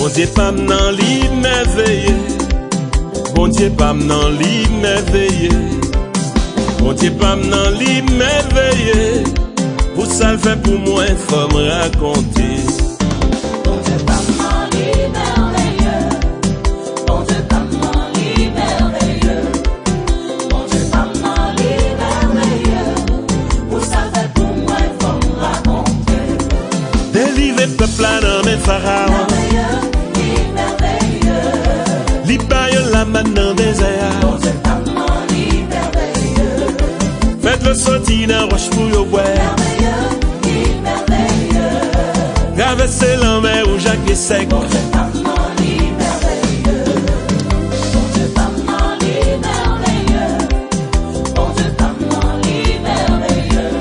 Bon Dieu pas m'nan li merveilleux. Bon Dieu pas m'nan li merveilleux. Bon Dieu pas m'nan li merveilleux. Pour ça le fait pour moi, faut me raconter. Bon Dieu pas m'nan li merveilleux. Bon Dieu pas m'nan li merveilleux. Bon Dieu pas m'nan li merveilleux. Pour ça le fait pour moi, faut me raconter. Délivrer peuple là dans mes pharaons. Li baille la main dans désert. Bon Dieu pas m'nan li merveilleux. Faites le sortir dans roche pour yo boire. Traverser la mer où Jacques est sec. Bon Dieu pas m'nan li merveilleux. Bon Dieu pas m'nan li merveilleux. Bon Dieu pas m'nan li merveilleux.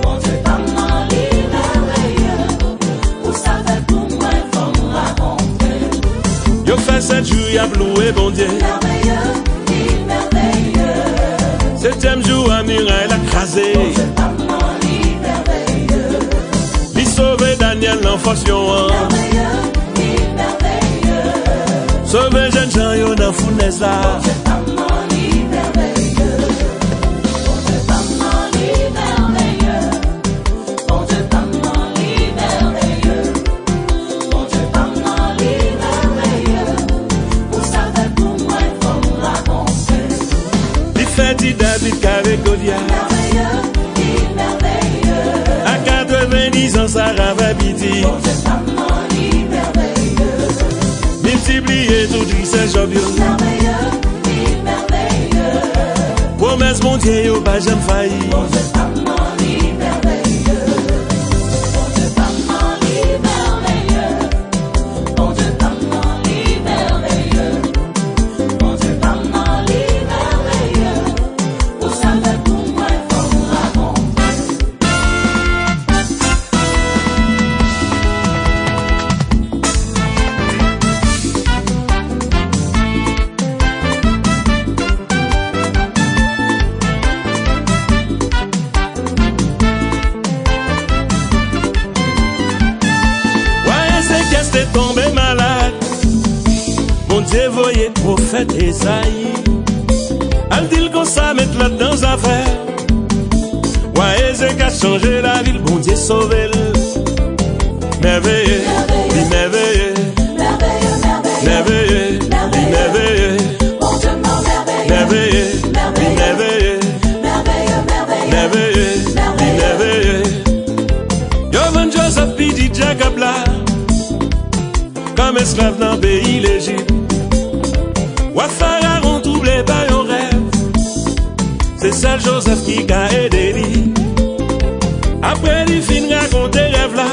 Bon Dieu pas m'nan li merveilleux. Pour ça fait pour moi, faut me raconter. Yo fait 7 jours, y'a loué bon Dieu. Merveilleux, merveilleux. 7e jour, à muraille la crasé. Bon Dieu pas m'nan li merveilleux. Li sauvé Daniel l'enfonction. Merveilleux, merveilleux. Sauvé jeune Jean yo dans fournaise là. Bon Dieu pas m'nan li merveilleux. Bon Dieu pas m'nan li merveilleux. Bon Dieu pas m'nan li merveilleux. Bon Dieu pas m'nan li merveilleux. Pour ça fait pour moi, faut me raconter. Li fait dit David qu'avec Goliath. Merveilleux, merveilleux. À 90 ans, Sarah va biti. Bon Dieu pas m'nan li merveilleux. Multiplier tout triste job yo. Merveilleux, merveilleux. Promesse mon Dieu yo pas jamais failli. Bon Dieu pas m'nan li merveilleux. Bon Dieu pas m'nan li merveilleux. Bon Dieu pas m'nan li merveilleux. Bon Dieu pas m'nan li merveilleux. Pour ça fait pour moi, faut me raconter. Ouais, c'est qu'est-ce t'es tombé malade. Mon Dieu voyait prophète Esaïe. Elle dit qu'on ça mettre là dans affaire. Ouais, c'est qu'à changer la ville, bon Dieu sauver le. Merveilleux, il merveilleux, Merveilleux, merveilleux, merveilleux. il merveilleux, Bon Dieu m'en merveilleux. merveilleux, il merveilleux, Merveilleux, merveilleux. merveilleux, il merveilleux. Yovan Joseph dit Jacob là, comme esclave dans le pays l'Égypte. Wa Pharaon troublé par un rêve. C'est ça Joseph qui a aidé lui. Après il fin raconter rêve là.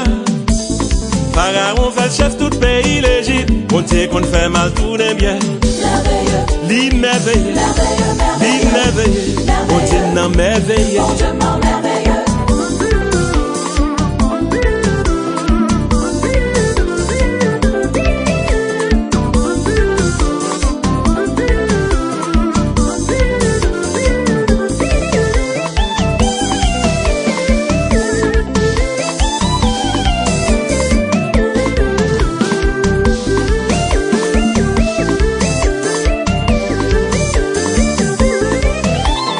Pharaon fait chef tout pays l'Égypte. On sait qu'on fait mal tout n'est bien. Merveilleux, Li merveilleux, merveilleux, li merveilleux. merveilleux. On dit non merveilleux. Bon Dieu m'en merveilleux.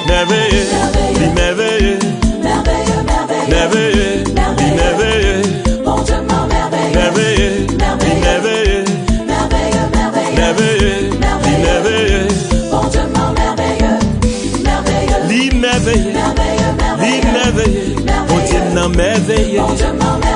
Merveilleux, li merveilleux, Merveilleux, merveilleux. merveilleux, li merveilleux. Bon Dieu m'en merveilleux. Merveilleux, li merveilleux, Merveilleux, merveilleux. merveilleux, li merveilleux. Bon Dieu m'en merveilleux. Merveilleux, Li merveilleux, merveilleux, li merveilleux. merveilleux. On dit non merveilleux. Bon Dieu m'en merveilleux.